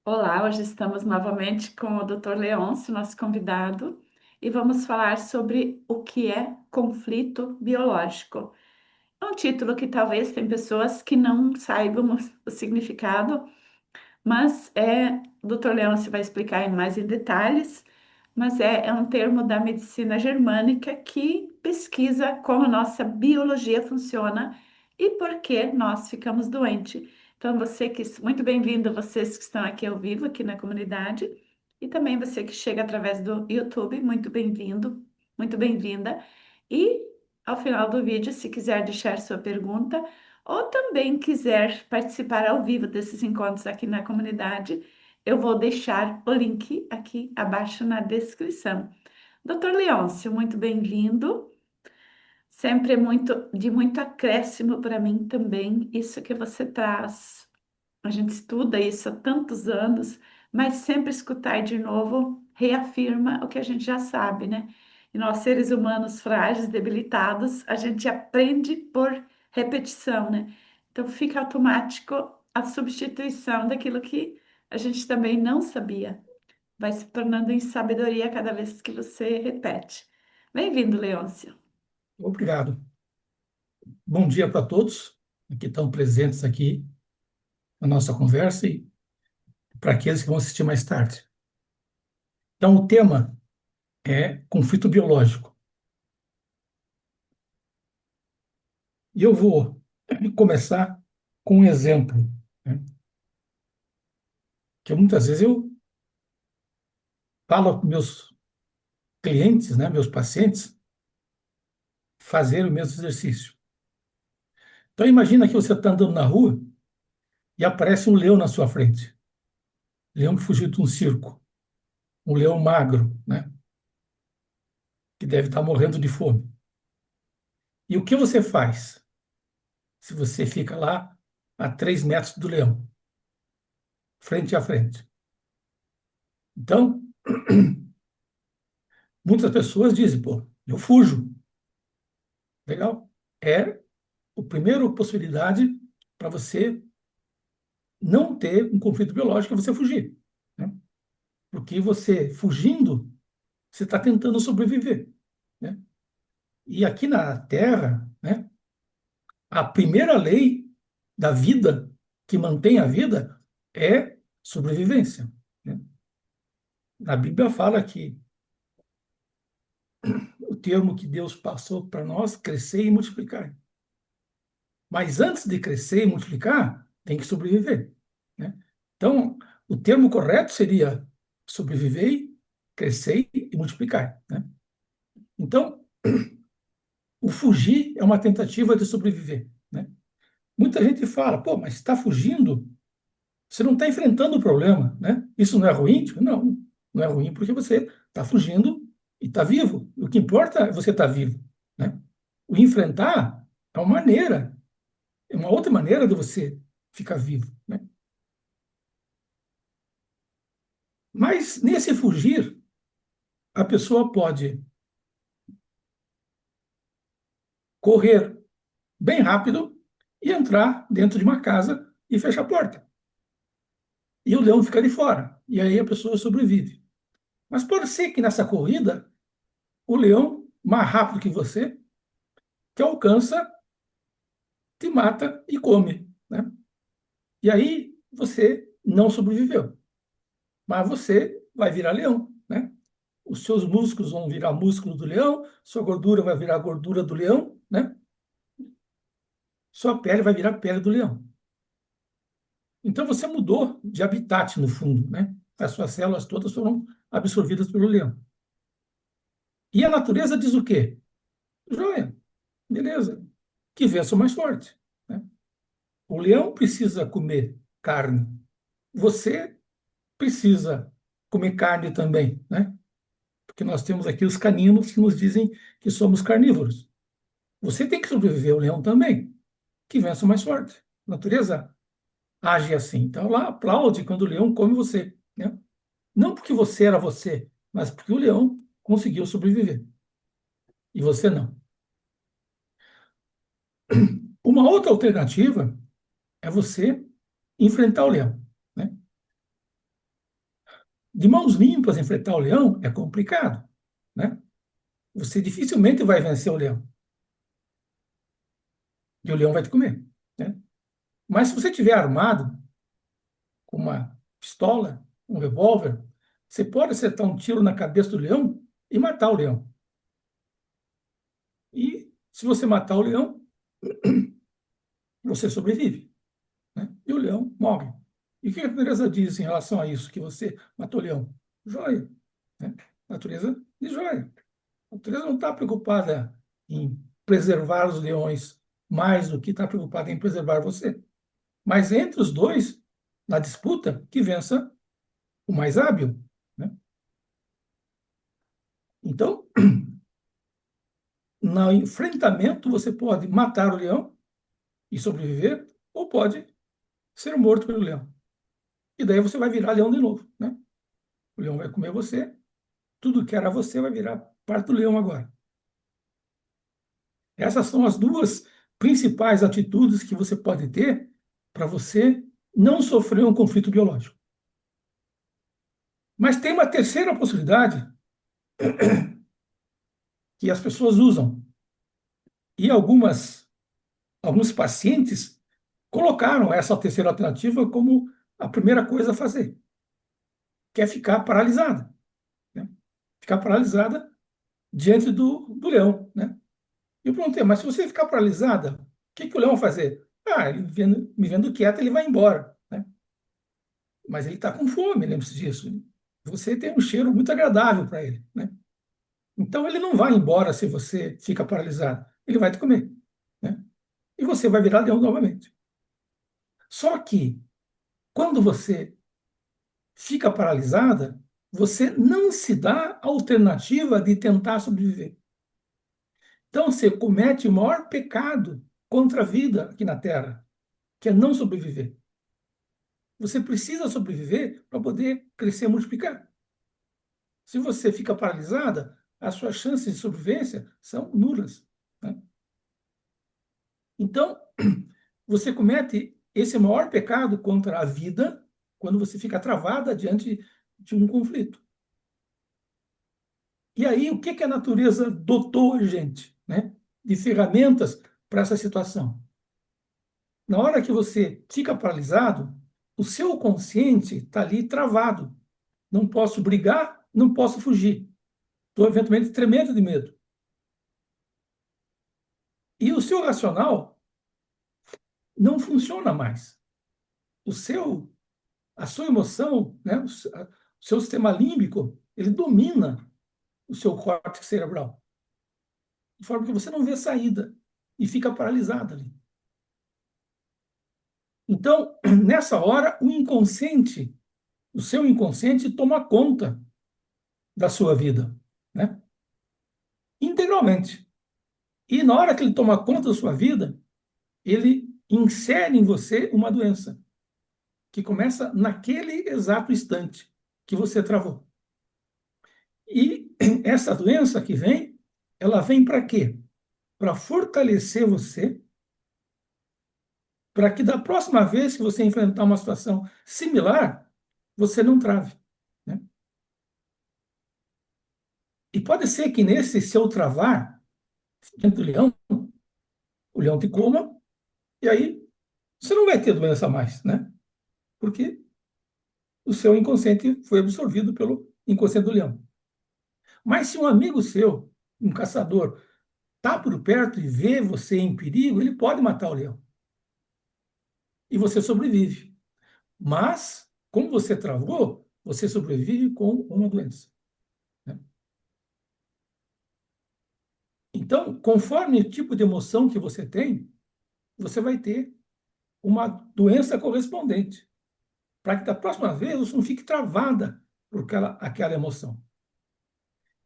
Olá, hoje estamos novamente com o Dr. Leôncio, nosso convidado, e vamos falar sobre o que é conflito biológico. É um título que talvez tem pessoas que não saibam o significado, mas o Dr. Leôncio vai explicar mais em detalhes, mas é um termo da medicina germânica que pesquisa como a nossa biologia funciona e por que nós ficamos doentes. Então, muito bem-vindo, vocês que estão aqui ao vivo, aqui na comunidade, e também você que chega através do YouTube, muito bem-vindo, muito bem-vinda. E ao final do vídeo, se quiser deixar sua pergunta, ou também quiser participar ao vivo desses encontros aqui na comunidade, eu vou deixar o link aqui abaixo na descrição. Doutor Leôncio, muito bem-vindo. Sempre é de muito acréscimo para mim também, isso que você traz. A gente estuda isso há tantos anos, mas sempre escutar de novo reafirma o que a gente já sabe, né? E nós, seres humanos frágeis, debilitados, a gente aprende por repetição, né? Então fica automático a substituição daquilo que a gente também não sabia. Vai se tornando em sabedoria cada vez que você repete. Bem-vindo, Leôncio. Obrigado. Bom dia para todos que estão presentes aqui na nossa conversa e para aqueles que vão assistir mais tarde. Então, o tema é conflito biológico. E eu vou começar com um exemplo, né, que muitas vezes eu falo para meus clientes, né, meus pacientes, fazer o mesmo exercício. Então, imagina que você está andando na rua e aparece um leão na sua frente. Leão que fugiu de um circo. Um leão magro, né, que deve estar morrendo de fome. E o que você faz se você fica lá a 3 metros do leão, frente a frente? Então, muitas pessoas dizem, pô, eu fujo. Legal. É a primeira possibilidade para você não ter um conflito biológico, é você fugir, né? Porque você, fugindo, você está tentando sobreviver, né? E aqui na Terra, né, a primeira lei da vida, que mantém a vida, é sobrevivência, né? A Bíblia fala que o termo que Deus passou para nós, crescer e multiplicar. Mas antes de crescer e multiplicar, tem que sobreviver, né? Então, o termo correto seria sobreviver, crescer e multiplicar, né? Então, o fugir é uma tentativa de sobreviver, né? Muita gente fala, pô, mas está fugindo, você não está enfrentando o problema, né? Isso não é ruim? Tipo, não, não é ruim porque você está fugindo e está vivo. O que importa é você estar vivo, né? O enfrentar é uma maneira, é uma outra maneira de você ficar vivo, né? Mas nesse fugir, a pessoa pode correr bem rápido e entrar dentro de uma casa e fechar a porta. E o leão fica de fora. E aí a pessoa sobrevive. Mas pode ser que nessa corrida, o leão, mais rápido que você, que alcança, te mata e come, né? E aí você não sobreviveu. Mas você vai virar leão, né? Os seus músculos vão virar músculo do leão, sua gordura vai virar gordura do leão, né? Sua pele vai virar pele do leão. Então você mudou de habitat no fundo, né? As suas células todas foram absorvidas pelo leão. E a natureza diz o quê? Joia, beleza. Que vença o mais forte, né? O leão precisa comer carne. Você precisa comer carne também, né? Porque nós temos aqui os caninos que nos dizem que somos carnívoros. Você tem que sobreviver, o leão também. Que vença o mais forte. A natureza age assim. Então, lá aplaude quando o leão come você, né? Não porque você era você, mas porque o leão conseguiu sobreviver. E você não. Uma outra alternativa é você enfrentar o leão, né? de mãos limpas enfrentar o leão é complicado, né? Você dificilmente vai vencer o leão. E o leão vai te comer, né? Mas se você tiver armado com uma pistola, um revólver, você pode acertar um tiro na cabeça do leão e matar o leão. E se você matar o leão, você sobrevive, né? E o leão morre. E o que a natureza diz em relação a isso, que você matou o leão? Joia, né? A natureza diz joia. A natureza não está preocupada em preservar os leões mais do que está preocupada em preservar você. Mas entre os dois, na disputa, que vença o mais hábil, né? Então, no enfrentamento, você pode matar o leão e sobreviver, ou pode ser morto pelo leão. E daí você vai virar leão de novo, né? O leão vai comer você, tudo que era você vai virar parte do leão agora. Essas são as duas principais atitudes que você pode ter para você não sofrer um conflito biológico. Mas tem uma terceira possibilidade que as pessoas usam. E alguns pacientes colocaram essa terceira alternativa como a primeira coisa a fazer, que é ficar paralisada, né? Ficar paralisada diante do leão, né? Eu perguntei, mas se você ficar paralisada, o que o leão vai fazer? Ah, ele me vendo quieta, ele vai embora, né? Mas ele está com fome, lembre-se disso. Você tem um cheiro muito agradável para ele, né? Então ele não vai embora se você fica paralisado. Ele vai te comer, né? E você vai virar leão novamente. Só que quando você fica paralisada, você não se dá a alternativa de tentar sobreviver. Então você comete o maior pecado contra a vida aqui na Terra, que é não sobreviver. Você precisa sobreviver para poder crescer e multiplicar. Se você fica paralisada, as suas chances de sobrevivência são nulas, né? Então, você comete esse maior pecado contra a vida quando você fica travada diante de um conflito. E aí, o que a natureza dotou a gente, né, de ferramentas para essa situação? Na hora que você fica paralisado, o seu consciente está ali travado. Não posso brigar, não posso fugir. Estou eventualmente tremendo de medo. E o seu racional não funciona mais. O seu, a sua emoção, né, o seu sistema límbico, ele domina o seu córtex cerebral, de forma que você não vê saída e fica paralisado ali. Então, nessa hora, o seu inconsciente toma conta da sua vida, né? Integralmente. E na hora que ele toma conta da sua vida, ele insere em você uma doença que começa naquele exato instante que você travou. E essa doença que vem, ela vem para quê? Para fortalecer você, para que da próxima vez que você enfrentar uma situação similar, você não trave, né? E pode ser que nesse seu travar, dentro do leão, o leão te coma, e aí você não vai ter doença mais, né? Porque o seu inconsciente foi absorvido pelo inconsciente do leão. Mas se um amigo seu, um caçador, está por perto e vê você em perigo, ele pode matar o leão. E você sobrevive. Mas, como você travou, você sobrevive com uma doença, né? Então, conforme o tipo de emoção que você tem, você vai ter uma doença correspondente, para que da próxima vez você não fique travada por aquela emoção.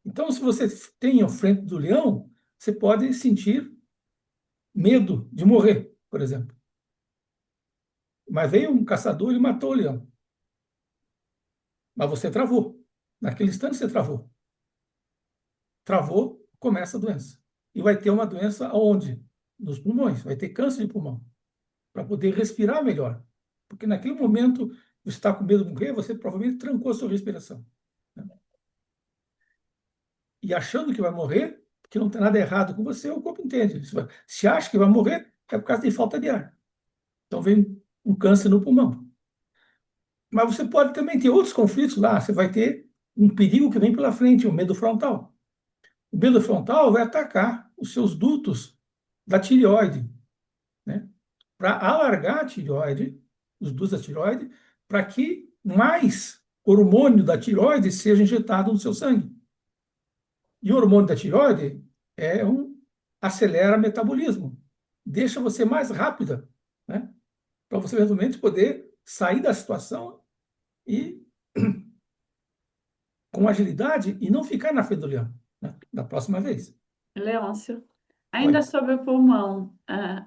Então, se você tem a frente do leão, você pode sentir medo de morrer, por exemplo. Mas veio um caçador e matou o leão. Mas você travou. Naquele instante você travou. Travou, começa a doença. E vai ter uma doença aonde? Nos pulmões. Vai ter câncer de pulmão. Para poder respirar melhor. Porque naquele momento você está com medo de morrer, você provavelmente trancou a sua respiração, né? E achando que vai morrer, que não tem nada errado com você, o corpo entende. Se acha que vai morrer, é por causa de falta de ar. Então vem um câncer no pulmão. Mas você pode também ter outros conflitos lá. Você vai ter um perigo que vem pela frente, o medo frontal. O medo frontal vai atacar os seus dutos da tireoide, né? Para alargar a tireoide, os dutos da tireoide, para que mais hormônio da tireoide seja injetado no seu sangue. E o hormônio da tireoide acelera o metabolismo, deixa você mais rápida, né? Para você eventualmente poder sair da situação e com agilidade e não ficar na frente do leão, né? Da próxima vez. Leôncio, Oi, ainda sobre o pulmão,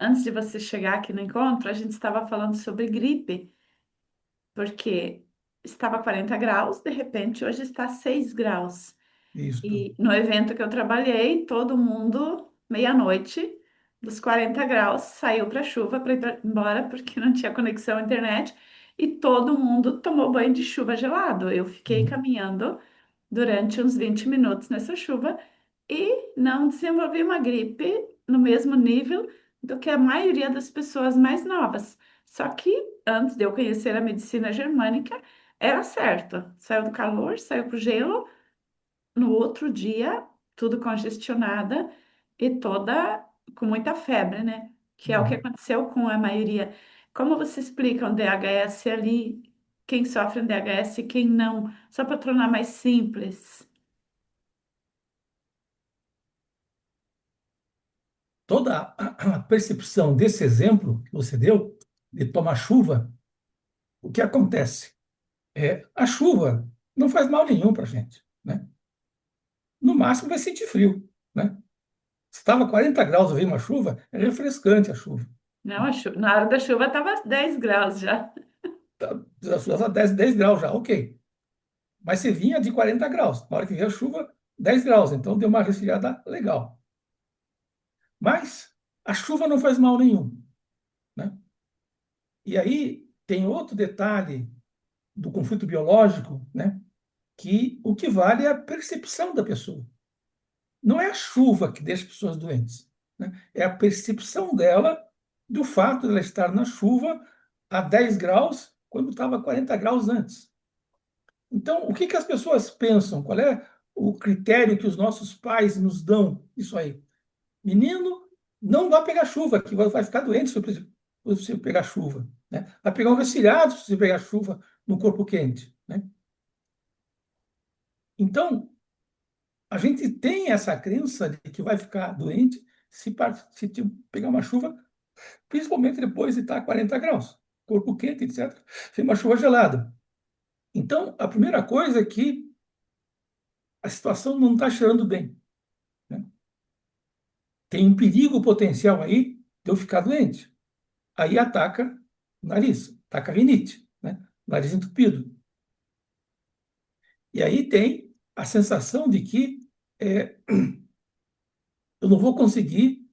antes de você chegar aqui no encontro, a gente estava falando sobre gripe, porque estava 40 graus, de repente hoje está 6 graus. isto. E no evento que eu trabalhei, todo mundo, meia-noite, dos 40 graus, saiu para a chuva para ir embora, porque não tinha conexão à internet, e todo mundo tomou banho de chuva gelado. Eu fiquei Uhum. caminhando durante uns 20 minutos nessa chuva e não desenvolvi uma gripe no mesmo nível do que a maioria das pessoas mais novas. Só que antes de eu conhecer a medicina germânica, era certo. Saiu do calor, saiu pro gelo, no outro dia, tudo congestionada e toda com muita febre, né? Que é o que Uhum. aconteceu com a maioria. Como você explica um DHS ali, quem sofre um DHS e quem não? Só para tornar mais simples. Toda a percepção desse exemplo que você deu, de tomar chuva, o que acontece? A chuva não faz mal nenhum para a gente, né? No máximo vai sentir frio, né? Se estava 40 graus, eu vi uma chuva, é refrescante a chuva. Não, na hora da chuva estava 10 graus já. Tá 10 graus já, ok. Mas você vinha de 40 graus. Na hora que veio a chuva, 10 graus. Então deu uma resfriada legal. Mas a chuva não faz mal nenhum, né? E aí tem outro detalhe do conflito biológico, né? Que o que vale é a percepção da pessoa. Não é a chuva que deixa as pessoas doentes, né? É a percepção dela do fato de ela estar na chuva a 10 graus quando estava 40 graus antes. Então, o que que as pessoas pensam? Qual é o critério que os nossos pais nos dão? Isso aí. Menino, não vai pegar chuva, que vai ficar doente se você pegar chuva, né? Vai pegar um resfriado se você pegar chuva no corpo quente, né? Então, a gente tem essa crença de que vai ficar doente se pegar uma chuva, principalmente depois de estar a 40 graus, corpo quente, etc. Se uma chuva gelada. Então, a primeira coisa é que a situação não está cheirando bem, né? Tem um perigo potencial aí de eu ficar doente. Aí ataca o nariz, ataca a rinite, né? Nariz entupido. E aí tem a sensação de que é, eu não vou conseguir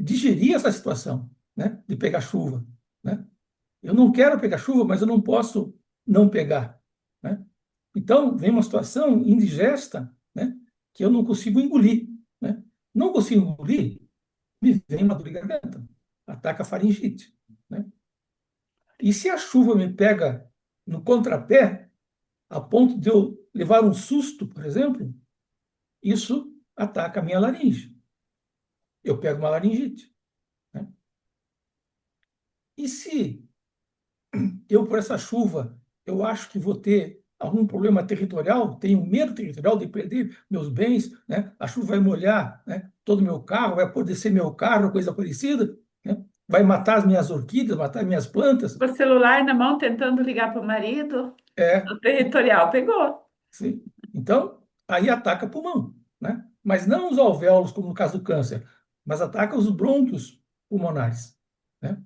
digerir essa situação, né? De pegar chuva, né? Eu não quero pegar chuva, mas eu não posso não pegar, né? Então, vem uma situação indigesta, né? Que eu não consigo engolir, né? Não consigo engolir, me vem uma dor de garganta, ataca a faringite, né? E se a chuva me pega no contrapé, a ponto de eu levar um susto, por exemplo, isso ataca a minha laringe. Eu pego uma laringite, né? E se eu, por essa chuva, eu acho que vou ter algum problema territorial, tenho medo territorial de perder meus bens, né? A chuva vai molhar, né, todo o meu carro, vai apodrecer meu carro, coisa parecida, né? Vai matar as minhas orquídeas, matar as minhas plantas. Com o celular na mão, tentando ligar para o marido, É, o territorial pegou. sim. Então, aí ataca pulmão, né? Mas não os alvéolos, como no caso do câncer, mas ataca os brônquios pulmonares, né?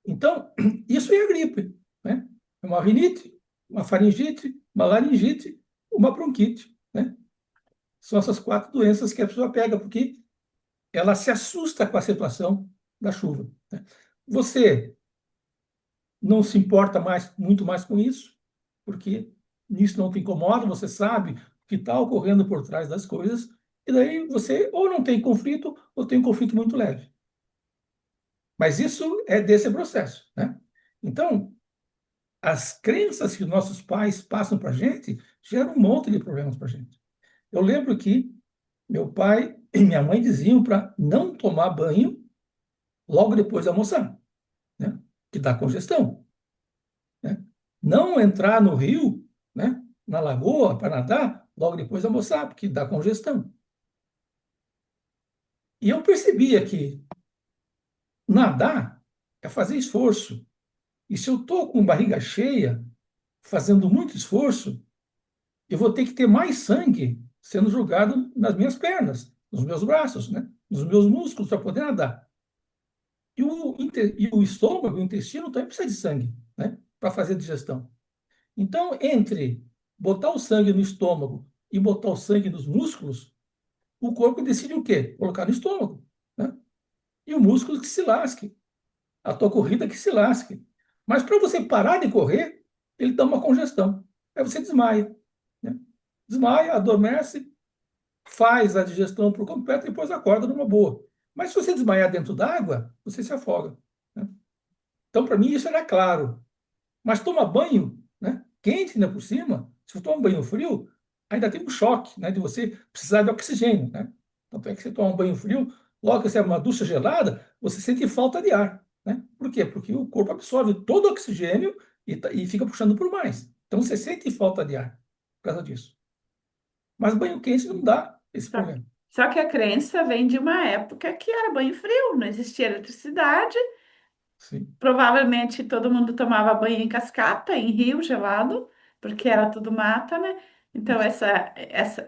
Então, isso é a gripe, né? É uma rinite, uma faringite, uma laringite, uma bronquite, né? São essas quatro doenças que a pessoa pega, porque ela se assusta com a situação da chuva, né? Você não se importa muito mais com isso, porque isso não te incomoda, você sabe o que está ocorrendo por trás das coisas, e daí você ou não tem conflito, ou tem um conflito muito leve. Mas isso é desse processo, né? Então, as crenças que nossos pais passam para a gente geram um monte de problemas para a gente. Eu lembro que meu pai e minha mãe diziam para não tomar banho logo depois de almoçar, né? Que dá congestão, né? Não entrar no rio, né? Na lagoa para nadar logo depois de almoçar, porque dá congestão. E eu percebia que nadar é fazer esforço. E se eu estou com barriga cheia, fazendo muito esforço, eu vou ter que ter mais sangue sendo jogado nas minhas pernas, nos meus braços, né? Nos meus músculos para poder nadar. E o estômago, o intestino também precisa de sangue, né? Para fazer a digestão. Então, entre botar o sangue no estômago e botar o sangue nos músculos, o corpo decide o quê? Colocar no estômago, né? E o músculo que se lasque, a tua corrida que se lasque. Mas para você parar de correr, ele dá uma congestão. Aí você desmaia, né? Desmaia, adormece, faz a digestão por completo e depois acorda numa boa. Mas se você desmaiar dentro d'água, você se afoga, né? Então, para mim, isso era claro. Mas toma banho, né? Quente ainda por cima, se você toma um banho frio, ainda tem um choque, né? De você precisar de oxigênio, né? Tanto é que você toma um banho frio, logo que você é uma ducha gelada, você sente falta de ar, né? Por quê? Porque o corpo absorve todo o oxigênio e fica puxando por mais. Então você sente falta de ar por causa disso. Mas banho quente não dá esse Só, problema. só que a crença vem de uma época que era banho frio, não existia eletricidade. Sim, Provavelmente todo mundo tomava banho em cascata, em rio gelado, porque era tudo mata, né? Então,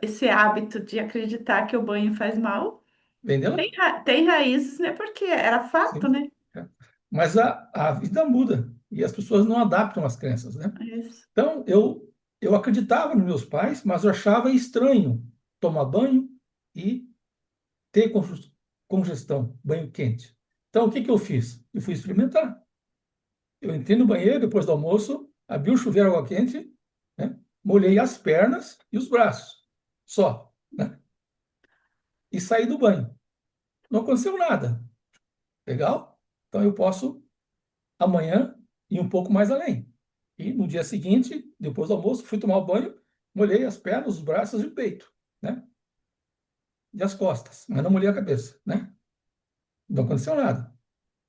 esse hábito de acreditar que o banho faz mal vem de lá. tem raízes, né? Porque era fato, Sim. né? É. Mas a vida muda e as pessoas não adaptam as crenças, né? Isso. Então, eu acreditava nos meus pais, mas eu achava estranho tomar banho e ter congestão, banho quente. Então, o que que eu fiz? Eu fui experimentar. Eu entrei no banheiro depois do almoço, abri o chuveiro água quente, né? Molhei as pernas e os braços, só, né? E saí do banho. Não aconteceu nada. Legal? Então, eu posso amanhã ir um pouco mais além. E no dia seguinte, depois do almoço, fui tomar o banho, molhei as pernas, os braços e o peito, né? E as costas, mas não molhei a cabeça, né? Não aconteceu nada.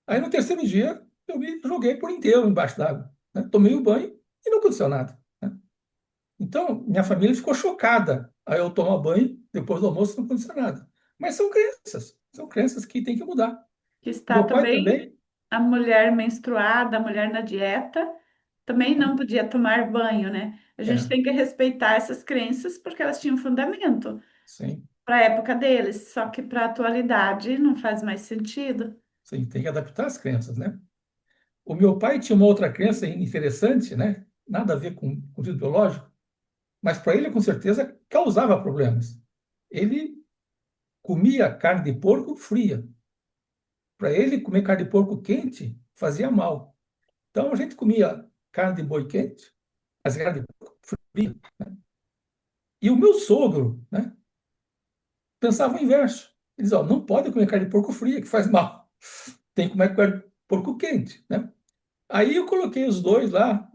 Aí no terceiro dia, eu me joguei por inteiro embaixo d'água, né? Tomei o banho e não aconteceu nada, né? Então, minha família ficou chocada. Aí eu tomo banho, depois do almoço não aconteceu nada. Mas são crenças que tem que mudar. Que está Meu pai também também, a mulher menstruada, a mulher na dieta, também não podia tomar banho, né? A gente é, tem que respeitar essas crenças porque elas tinham fundamento sim, para a época deles, só que para a atualidade não faz mais sentido. sim, tem que adaptar as crenças, né? O meu pai tinha uma outra crença interessante, né? Nada a ver com o biológico, mas para ele, com certeza, causava problemas. Ele comia carne de porco fria. Para ele, comer carne de porco quente fazia mal. Então, a gente comia carne de boi quente, mas carne de porco fria. E o meu sogro, né, pensava o inverso. Ele dizia, ó, não pode comer carne de porco fria, que faz mal. Tem que comer carne de porco quente, né? Aí eu coloquei os dois lá,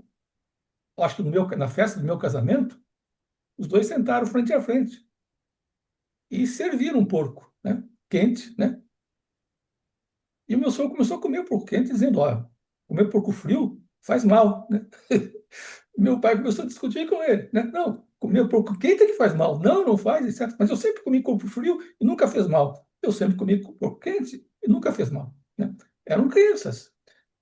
acho que na festa do meu casamento, os dois sentaram frente a frente e serviram um porco, né, quente, né? E o meu sogro começou a comer o porco quente, dizendo: ó, comer porco frio faz mal, né? Meu pai começou a discutir com ele, né? Não, comer porco quente é que faz mal. Não, não faz, etc. Mas eu sempre comi porco frio e nunca fez mal. Eu sempre comi porco quente e nunca fez mal, né? Eram crianças.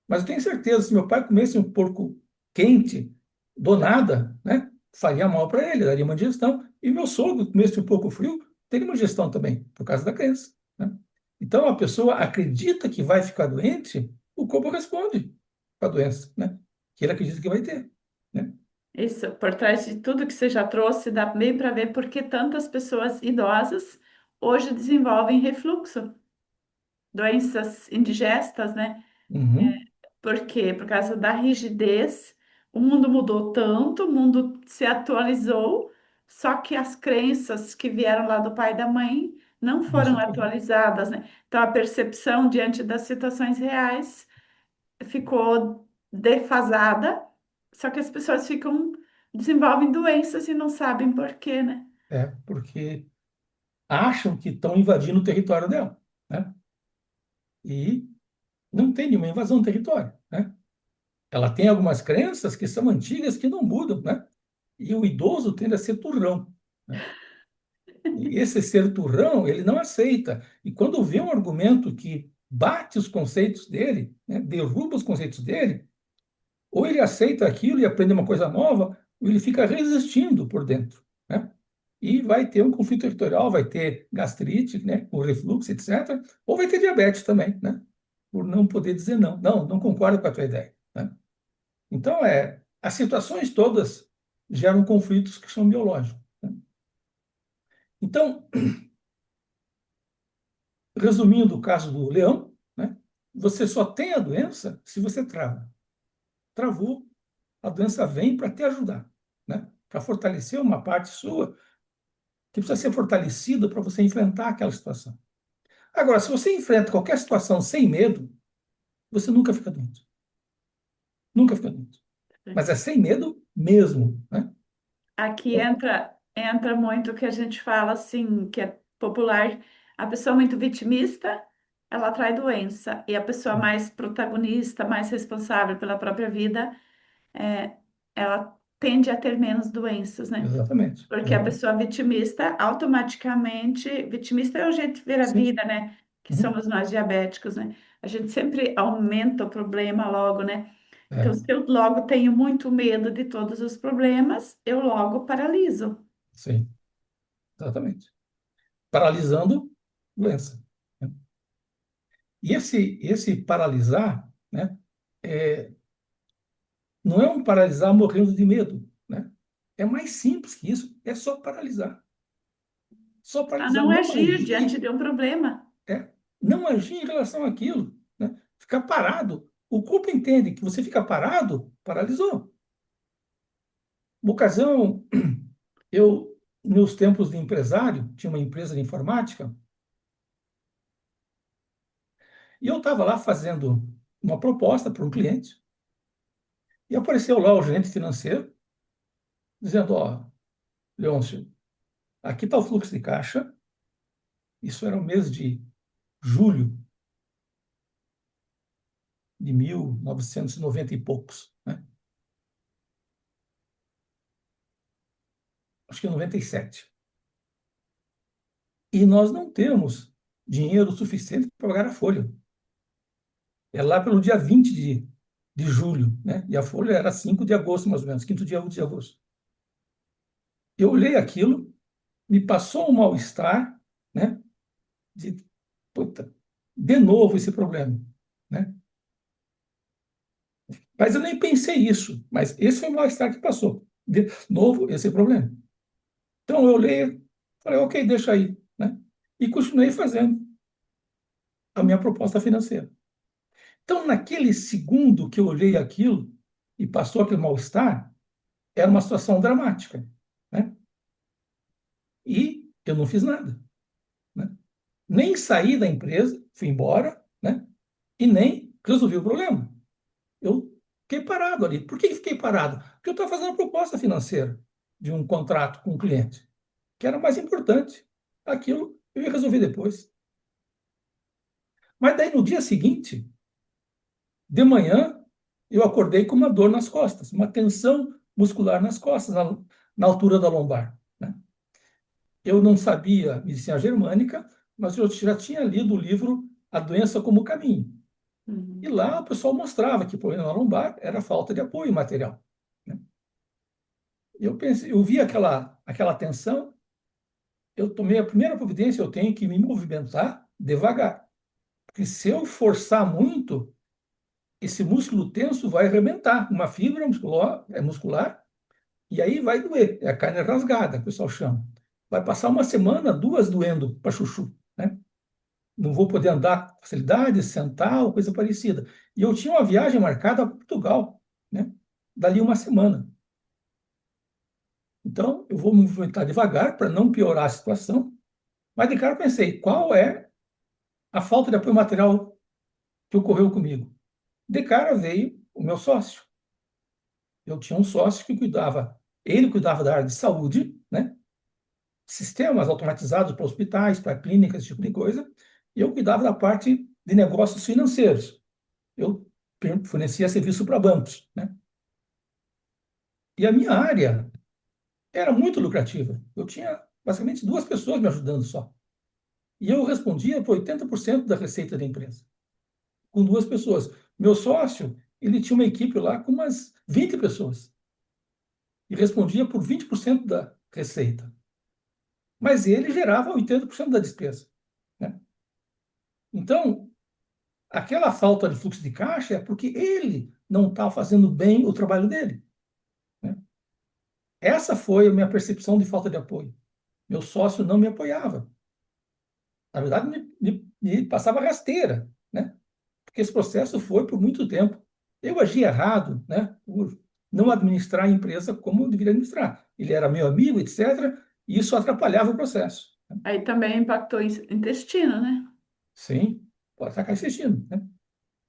Mas eu tenho certeza, se meu pai comesse um porco quente, do nada, né? Faria mal para ele, daria uma digestão. E meu sogro comesse um porco frio, teria uma digestão também, por causa da crença, né? Então, a pessoa acredita que vai ficar doente, o corpo responde com a doença, né? Que ele acredita que vai ter, né? Isso, por trás de tudo que você já trouxe, dá bem para ver por que tantas pessoas idosas hoje desenvolvem refluxo, doenças indigestas, né? Uhum. Por quê? Por causa da rigidez, o mundo mudou tanto, o mundo se atualizou, só que as crenças que vieram lá do pai e da mãe não Não se foram atualiza. atualizadas, né? Então a percepção diante das situações reais ficou defasada, só que as pessoas desenvolvem doenças e não sabem por quê, né? Porque acham que estão invadindo o território dela, né? E não tem nenhuma invasão do território, né? Ela tem algumas crenças que são antigas que não mudam, né? E o idoso tende a ser turrão, né? E esse ser turrão, ele não aceita. E quando vê um argumento que bate os conceitos dele, né, derruba os conceitos dele, ou ele aceita aquilo e aprende uma coisa nova, ou ele fica resistindo por dentro, né? E vai ter um conflito territorial, vai ter gastrite, né, o refluxo, etc. Ou vai ter diabetes também, né? Por não poder dizer não. Não, não concordo com a tua ideia, né? Então, as situações todas geram conflitos que são biológicos, né? Então, resumindo o caso do leão, né, você só tem a doença se você trava. Travou, a doença vem para te ajudar, né? Para fortalecer uma parte sua que precisa ser fortalecida para você enfrentar aquela situação. Agora, se você enfrenta qualquer situação sem medo, você nunca fica doente. Nunca fica doente. Mas é sem medo mesmo, né? Aqui Então, entra muito o que a gente fala assim, que é popular, a pessoa muito vitimista, ela atrai doença, e a pessoa mais protagonista, mais responsável pela própria vida, é, ela tende a ter menos doenças, né? exatamente, Porque a exatamente. pessoa vitimista, automaticamente, vitimista é o jeito de ver a Sim. vida, né? Que Uhum. somos nós diabéticos, né? A gente sempre aumenta o problema logo, né? Então, É, se eu logo tenho muito medo de todos os problemas, eu logo paraliso. sim, exatamente. Paralisando doença, né? E esse paralisar, né, é, não é um paralisar morrendo de medo, né? É mais simples que isso, é só paralisar. Só A paralisar, não não agir diante agir, de um problema. é, não agir em relação àquilo, né? Ficar parado. O corpo entende que você fica parado, paralisou. Uma ocasião, meus tempos de empresário, tinha uma empresa de informática, e eu estava lá fazendo uma proposta para um cliente, e apareceu lá o gerente financeiro, dizendo, ó, Leôncio, aqui está o fluxo de caixa, isso era o mês de julho de 1990 e poucos, né? Acho que 97. E nós não temos dinheiro suficiente para pagar a folha. É lá pelo dia 20 de julho, né? E a folha era 5 de agosto, mais ou menos, quinto dia útil de agosto. Eu olhei aquilo, me passou um mal-estar, né? De, puta, de novo esse problema, né? Mas eu nem pensei isso, mas esse foi o mal-estar que passou. De novo esse problema. Então eu olhei, falei, ok, deixa aí, né? E continuei fazendo a minha proposta financeira. Então, naquele segundo que eu olhei aquilo e passou aquele mal-estar, era uma situação dramática, né? E eu não fiz nada, né? Nem saí da empresa, fui embora, né? E nem resolvi o problema. Eu fiquei parado ali. Por que fiquei parado? Porque eu estava fazendo uma proposta financeira de um contrato com um cliente, que era mais importante. Aquilo eu ia resolver depois. Mas daí no dia seguinte, de manhã, eu acordei com uma dor nas costas, uma tensão muscular nas costas, na altura da lombar, né? Eu não sabia medicina germânica, mas eu já tinha lido o livro A Doença como Caminho. E Uhum. lá o pessoal mostrava que o problema na lombar era falta de apoio material, né? Eu pensei, eu vi aquela tensão, eu tomei a primeira providência, eu tenho que me movimentar devagar, porque se eu forçar muito, esse músculo tenso vai arrebentar, uma fibra muscular, e aí vai doer, é a carne rasgada, que o pessoal chama. Vai passar uma semana, duas doendo para chuchu, né? não vou poder andar com facilidade, sentar ou coisa parecida. E eu tinha uma viagem marcada a Portugal, né? Dali uma semana. Então, eu vou me movimentar devagar para não piorar a situação. Mas de cara eu pensei, qual é a falta de apoio material que ocorreu comigo? De cara veio o meu sócio. Eu tinha um sócio que cuidava, ele cuidava da área de saúde, né? Sistemas automatizados para hospitais, para clínicas, esse tipo de coisa, e eu cuidava da parte de negócios financeiros. Eu fornecia serviço para bancos, né? E a minha área era muito lucrativa. Eu tinha basicamente duas pessoas me ajudando só. E eu respondia por 80% da receita da empresa, com duas pessoas. Meu sócio, ele tinha uma equipe lá com umas 20 pessoas e respondia por 20% da receita. Mas ele gerava 80% da despesa, né? Então, aquela falta de fluxo de caixa é porque ele não está fazendo bem o trabalho dele, né? Essa foi a minha percepção de falta de apoio. Meu sócio não me apoiava. Na verdade, me passava rasteira, né? Porque esse processo foi por muito tempo. Eu agi errado, né? Por não administrar a empresa como eu deveria administrar. Ele era meu amigo, etc., e isso atrapalhava o processo. Aí também impactou o intestino, né? Sim, pode atacar insistindo, né?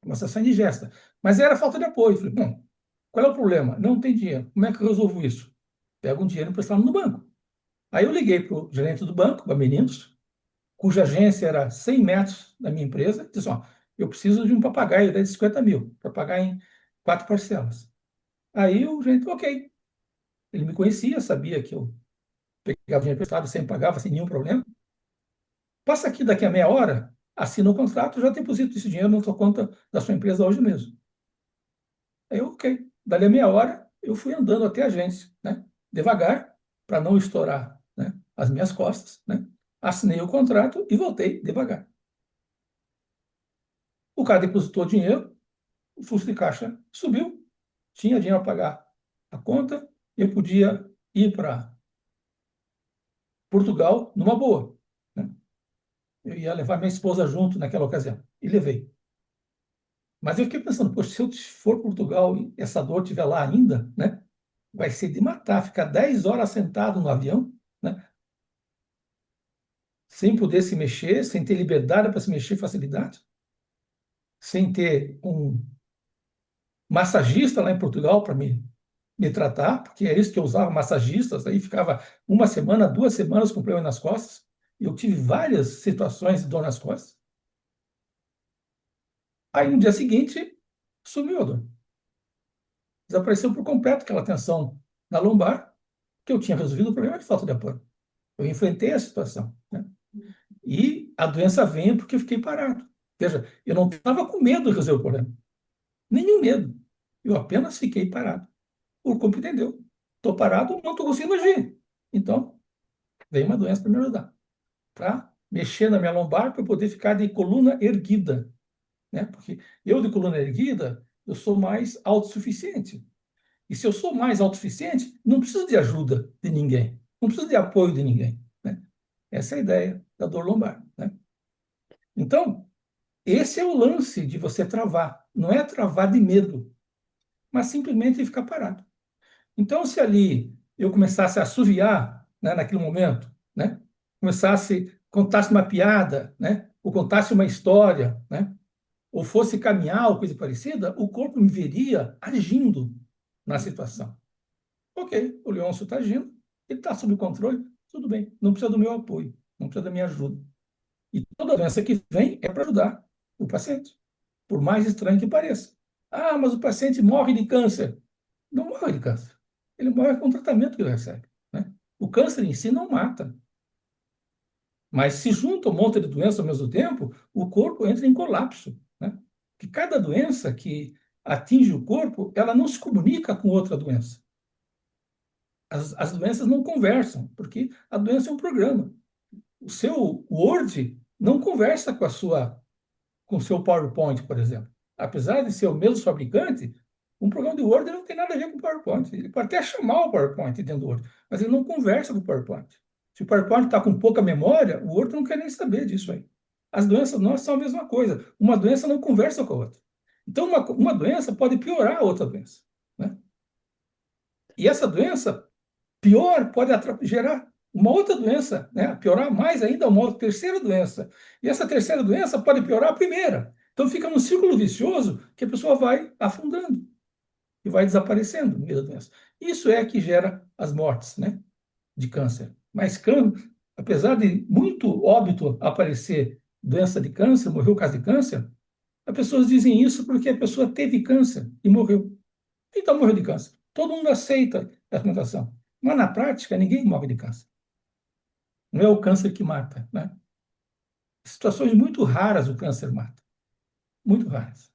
Uma situação indigesta. Mas era falta de apoio. Falei, bom, qual é o problema? Não tem dinheiro. Como é que eu resolvo isso? Pego um dinheiro emprestado no banco. Aí eu liguei para o gerente do banco, para Meninos, cuja agência era 100 metros da minha empresa, e disse, ó, eu preciso de um papagaio de 50 mil para pagar em 4 parcelas. Aí o gerente, ok. Ele me conhecia, sabia que eu pegava dinheiro emprestado, sempre pagava, sem nenhum problema. Passa aqui daqui a meia hora, assina o contrato, já deposito esse dinheiro na sua conta da sua empresa hoje mesmo. Aí eu, ok. Dali a meia hora, eu fui andando até a agência, né? Devagar, para não estourar, né, as minhas costas, né? Assinei o contrato e voltei devagar. O cara depositou dinheiro, o fluxo de caixa subiu, tinha dinheiro para pagar a conta, eu podia ir para Portugal numa boa, né? Eu ia levar minha esposa junto naquela ocasião, e levei. Mas eu fiquei pensando, poxa, se eu for para Portugal e essa dor estiver lá ainda, né? Vai ser de matar, ficar 10 horas sentado no avião, né? Sem poder se mexer, sem ter liberdade para se mexer facilidade, sem ter um massagista lá em Portugal para me tratar, porque é isso que eu usava, massagistas, aí ficava uma semana, 2 semanas com problema nas costas. Eu tive várias situações de dor nas costas. Aí no dia seguinte, sumiu a dor. Desapareceu por completo aquela tensão na lombar, que eu tinha resolvido o problema de falta de apoio. Eu enfrentei a situação, né? E a doença veio porque eu fiquei parado. Veja, eu não estava com medo de resolver o problema. Nenhum medo. Eu apenas fiquei parado. O corpo entendeu. Estou parado, não estou conseguindo agir. Então, veio uma doença para me ajudar. Para mexer na minha lombar para eu poder ficar de coluna erguida, né? Porque eu de coluna erguida, eu sou mais autossuficiente. E se eu sou mais autossuficiente, não preciso de ajuda de ninguém. Não preciso de apoio de ninguém, né? Essa é a ideia da dor lombar, né? Então, esse é o lance de você travar. Não é travar de medo, mas simplesmente ficar parado. Então, se ali eu começasse a assoviar, né, naquele momento, né, contasse uma piada, né, ou contasse uma história, né, ou fosse caminhar ou coisa parecida, o corpo me veria agindo na situação. Ok, o Leôncio está agindo, ele está sob controle, tudo bem, não precisa do meu apoio, não precisa da minha ajuda. E toda doença que vem é para ajudar o paciente, por mais estranho que pareça. Ah, mas o paciente morre de câncer. Não morre de câncer. Ele morre com o tratamento que ele recebe, né? O câncer em si não mata. Mas se junta um monte de doenças ao mesmo tempo, o corpo entra em colapso, né? Que cada doença que atinge o corpo, ela não se comunica com outra doença. As doenças não conversam, porque a doença é um programa. O seu Word não conversa com o seu PowerPoint, por exemplo. Apesar de ser o mesmo fabricante, um programa de Word não tem nada a ver com o PowerPoint. Ele pode até chamar o PowerPoint dentro do Word, mas ele não conversa com o PowerPoint. Se o PowerPoint está com pouca memória, o Word não quer nem saber disso aí. As doenças nossas são a mesma coisa. Uma doença não conversa com a outra. Então, uma doença pode piorar a outra doença, né? E essa doença pior pode gerar uma outra doença, né? Piorar mais ainda uma outra, terceira doença. E essa terceira doença pode piorar a primeira. Então fica num círculo vicioso que a pessoa vai afundando e vai desaparecendo no meio da doença. Isso é que gera as mortes, né? De câncer. Mas apesar de muito óbito aparecer doença de câncer, morreu por causa de câncer, as pessoas dizem isso porque a pessoa teve câncer e morreu. Então morreu de câncer. Todo mundo aceita a argumentação. Mas na prática, ninguém morre de câncer. Não é o câncer que mata, né? Situações muito raras o câncer mata. Muito raras.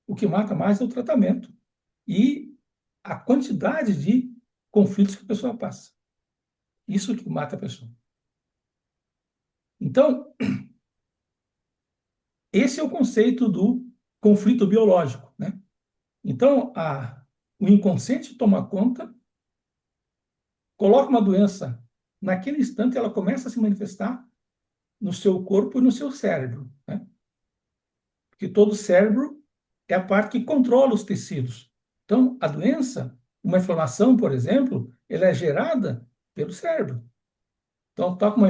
O que mata mais é o tratamento e a quantidade de conflitos que a pessoa passa. Isso que mata a pessoa. Então, esse é o conceito do conflito biológico, né? Então, o inconsciente toma conta, coloca uma doença, naquele instante ela começa a se manifestar no seu corpo e no seu cérebro, né? Porque todo o cérebro é a parte que controla os tecidos. Então, a doença, uma inflamação, por exemplo, ela é gerada pelo cérebro. Então, está com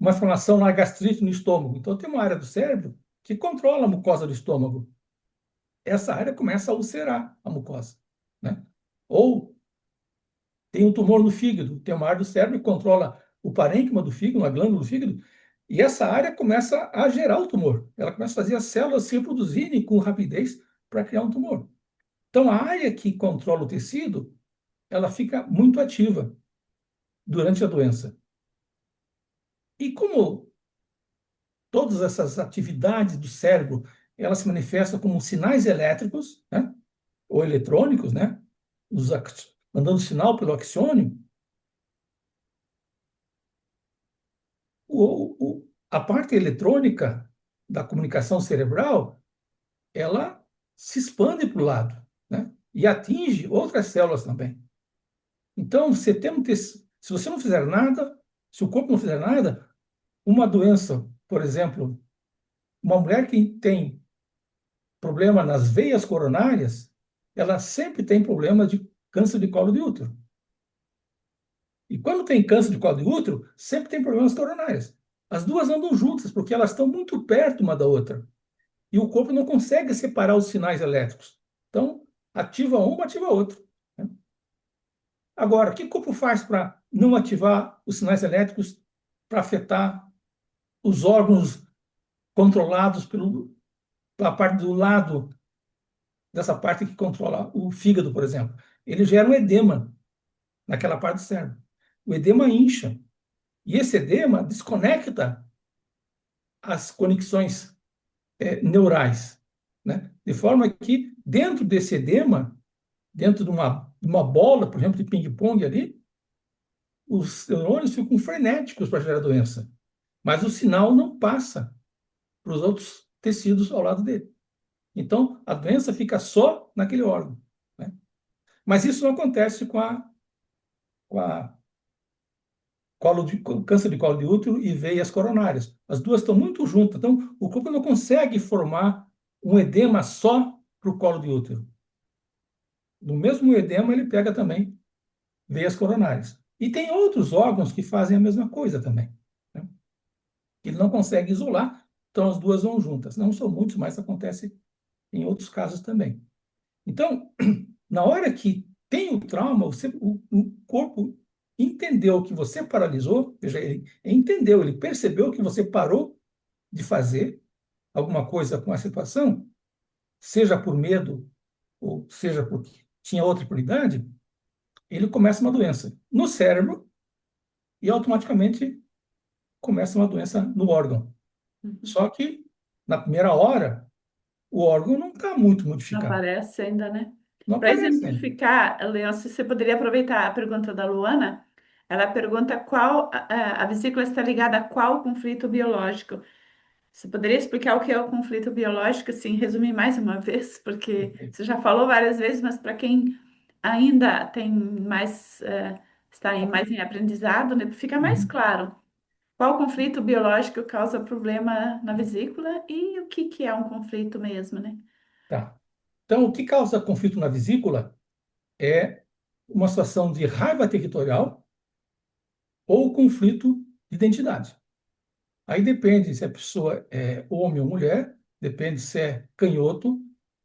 uma inflamação na gastrite no estômago. Então, tem uma área do cérebro que controla a mucosa do estômago. Essa área começa a ulcerar a mucosa, né? Ou tem um tumor no fígado, tem uma área do cérebro que controla o parênquima do fígado, uma glândula do fígado, e essa área começa a gerar o tumor. Ela começa a fazer as células se reproduzirem com rapidez para criar um tumor. Então, a área que controla o tecido, ela fica muito ativa durante a doença. E como todas essas atividades do cérebro, elas se manifestam como sinais elétricos, né? Ou eletrônicos, né? Mandando sinal pelo axônio, a parte eletrônica da comunicação cerebral, ela se expande para o lado, né? E atinge outras células também. Então, se você não fizer nada, se o corpo não fizer nada, uma doença, por exemplo, uma mulher que tem problema nas veias coronárias, ela sempre tem problema de câncer de colo de útero. E quando tem câncer de colo de útero, sempre tem problemas coronários. As duas andam juntas, porque elas estão muito perto uma da outra. E o corpo não consegue separar os sinais elétricos. Então, ativa uma, ativa a outra, né? Agora, o que o corpo faz para não ativar os sinais elétricos para afetar os órgãos controlados pela parte do lado, dessa parte que controla o fígado, por exemplo? Ele gera um edema naquela parte do cérebro. O edema incha. E esse edema desconecta as conexões neurais, né? De forma que, dentro desse edema, dentro de uma bola, por exemplo, de ping-pong ali, os neurônios ficam frenéticos para gerar doença. Mas o sinal não passa para os outros tecidos ao lado dele. Então, a doença fica só naquele órgão, né? Mas isso não acontece com a câncer de colo de útero e veias coronárias. As duas estão muito juntas. Então, o corpo não consegue formar um edema só para o colo de útero. No mesmo edema, ele pega também veias coronárias. E tem outros órgãos que fazem a mesma coisa também, né? Ele não consegue isolar, então as duas vão juntas. Não são muitos, mas acontece em outros casos também. Então, na hora que tem o trauma, o corpo entendeu que você paralisou, veja, ele entendeu, ele percebeu que você parou de fazer alguma coisa com a situação, seja por medo ou seja porque tinha outra prioridade, ele começa uma doença no cérebro e automaticamente começa uma doença no órgão. Uhum. Só que, na primeira hora, o órgão não está muito Não modificado. aparece ainda, né? Não Para aparece ainda. exemplificar, Leôncio, você poderia aproveitar a pergunta da Luana? Ela pergunta qual a vesícula está ligada a qual conflito biológico. Você poderia explicar o que é o conflito biológico, assim, resumir mais uma vez, porque você já falou várias vezes, mas para quem ainda tem mais, está mais em aprendizado, né, fica mais Uhum. claro. Qual conflito biológico causa problema na vesícula e o que que é um conflito mesmo, né? Tá. Então, o que causa conflito na vesícula é uma situação de raiva territorial ou conflito de identidade. Aí depende se a pessoa é homem ou mulher, depende se é canhoto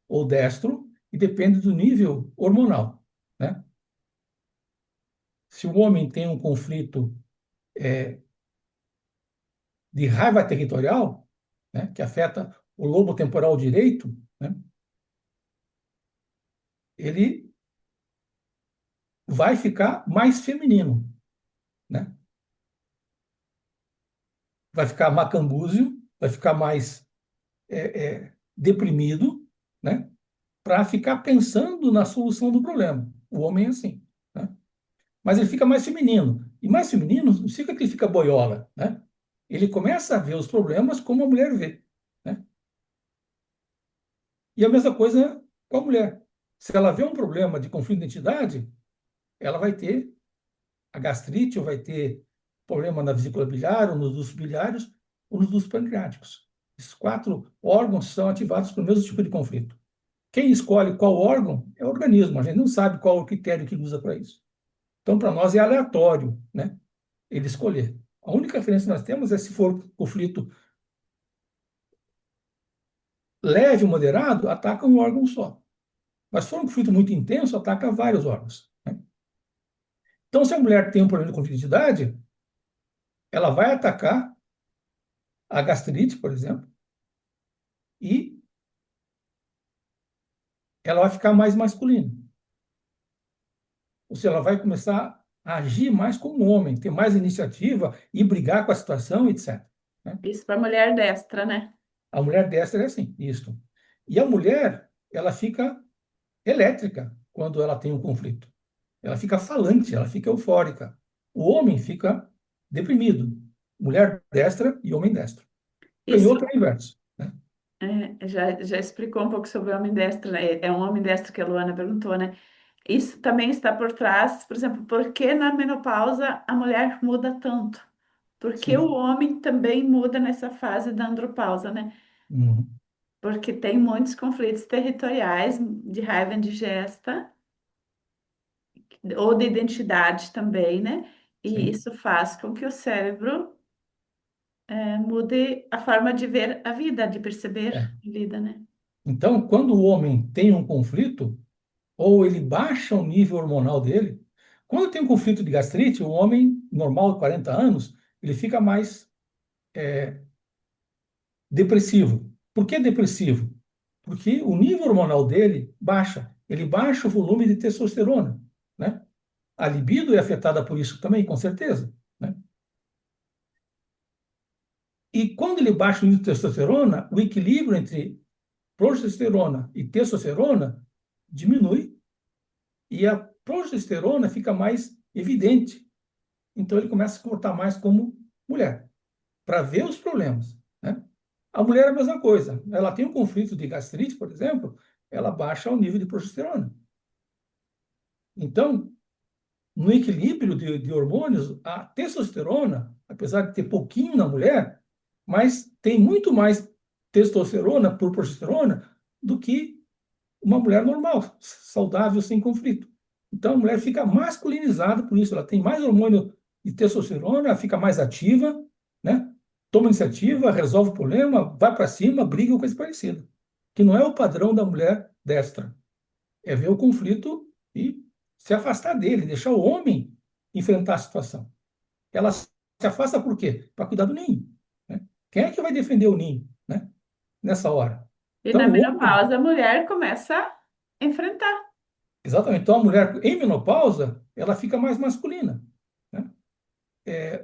ou destro, e depende do nível hormonal, né? Se o homem tem um conflito de raiva territorial, né, que afeta o lobo temporal direito, né, ele vai ficar mais feminino, né? Vai ficar macambúzio, vai ficar mais deprimido, né? Para ficar pensando na solução do problema. O homem é assim, né? Mas ele fica mais feminino. E mais feminino não significa que ele fica boiola, né? Ele começa a ver os problemas como a mulher vê, né? E a mesma coisa com a mulher. Se ela vê um problema de conflito de identidade, ela vai ter a gastrite ou vai ter problema na vesícula biliar, ou nos dutos biliares, ou nos dutos pancreáticos. Esses quatro órgãos são ativados pelo mesmo tipo de conflito. Quem escolhe qual órgão é o organismo. A gente não sabe qual é o critério que usa para isso. Então, para nós é aleatório, né? Ele escolher. A única diferença que nós temos é se for conflito leve ou moderado, ataca um órgão só. Mas se for um conflito muito intenso, ataca vários órgãos, né? Então, se a mulher tem um problema de conflito de idade, ela vai atacar a gastrite, por exemplo, e ela vai ficar mais masculina. Ou seja, ela vai começar a agir mais como homem, ter mais iniciativa e brigar com a situação, etc, né? Isso para mulher destra, né? A mulher destra é assim, isso. E a mulher, ela fica elétrica quando ela tem um conflito. Ela fica falante, ela fica eufórica. O homem fica deprimido. Mulher destra e homem destro. Isso Canhoto é o inverso, né? já explicou um pouco sobre o homem destro, né? É um homem destro que a Luana perguntou, né? Isso também está por trás, por exemplo, por que na menopausa a mulher muda tanto? Porque o Sim. homem também muda nessa fase da andropausa, né? Uhum. Porque tem muitos conflitos territoriais de raiva indigesta ou de identidade também, né? E Sim. isso faz com que o cérebro mude a forma de ver a vida, de perceber É. a vida, né? Então, quando o homem tem um conflito, ou ele baixa o nível hormonal dele, quando tem um conflito de gastrite, o homem normal de 40 anos, ele fica mais depressivo. Por que depressivo? Porque o nível hormonal dele baixa. Ele baixa o volume de testosterona, né? A libido é afetada por isso também, com certeza, né? E quando ele baixa o nível de testosterona, o equilíbrio entre progesterona e testosterona diminui e a progesterona fica mais evidente. Então ele começa a se comportar mais como mulher, para ver os problemas, né? A mulher é a mesma coisa. Ela tem um conflito de gastrite, por exemplo, ela baixa o nível de progesterona. Então, no equilíbrio de hormônios, a testosterona, apesar de ter pouquinho na mulher, mas tem muito mais testosterona por progesterona do que uma mulher normal, saudável, sem conflito. Então, a mulher fica masculinizada por isso, ela tem mais hormônio de testosterona, ela fica mais ativa, né? Toma iniciativa, resolve o problema, vai para cima, briga ou coisa parecida. Que não é o padrão da mulher destra. É ver o conflito e se afastar dele, deixar o homem enfrentar a situação. Ela se afasta por quê? Para cuidar do ninho, né? Quem é que vai defender o ninho, né? Nessa hora? E Então, na o homem, menopausa a mulher começa a enfrentar. exatamente. Então, a mulher em menopausa, ela fica mais masculina, né?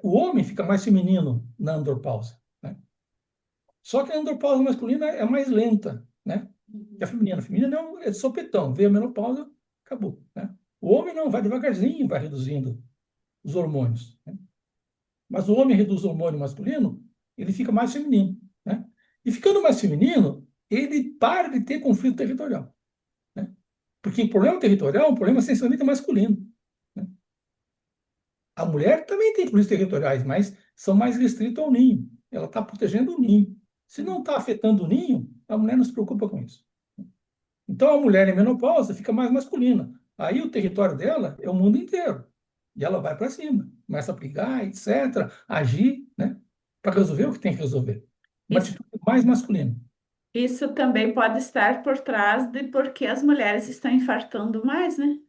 O homem fica mais feminino na andropausa, né? Só que a andropausa masculina é mais lenta, né? Que a feminina. A feminina é de sopetão, veio a menopausa, acabou, né? O homem não, vai devagarzinho, vai reduzindo os hormônios, né? Mas o homem reduz o hormônio masculino, ele fica mais feminino, né? E ficando mais feminino, ele para de ter conflito territorial, né? Porque o problema territorial é um problema essencialmente masculino, né? A mulher também tem fluidos territoriais, mas são mais restritos ao ninho. Ela está protegendo o ninho. Se não está afetando o ninho, a mulher não se preocupa com isso. Então, a mulher em menopausa fica mais masculina. Aí o território dela é o mundo inteiro. E ela vai para cima, começa a brigar, etc., agir, né, para resolver o que tem que resolver. Uma Isso, atitude mais masculina. isso também pode estar por trás de por que as mulheres estão infartando mais, né?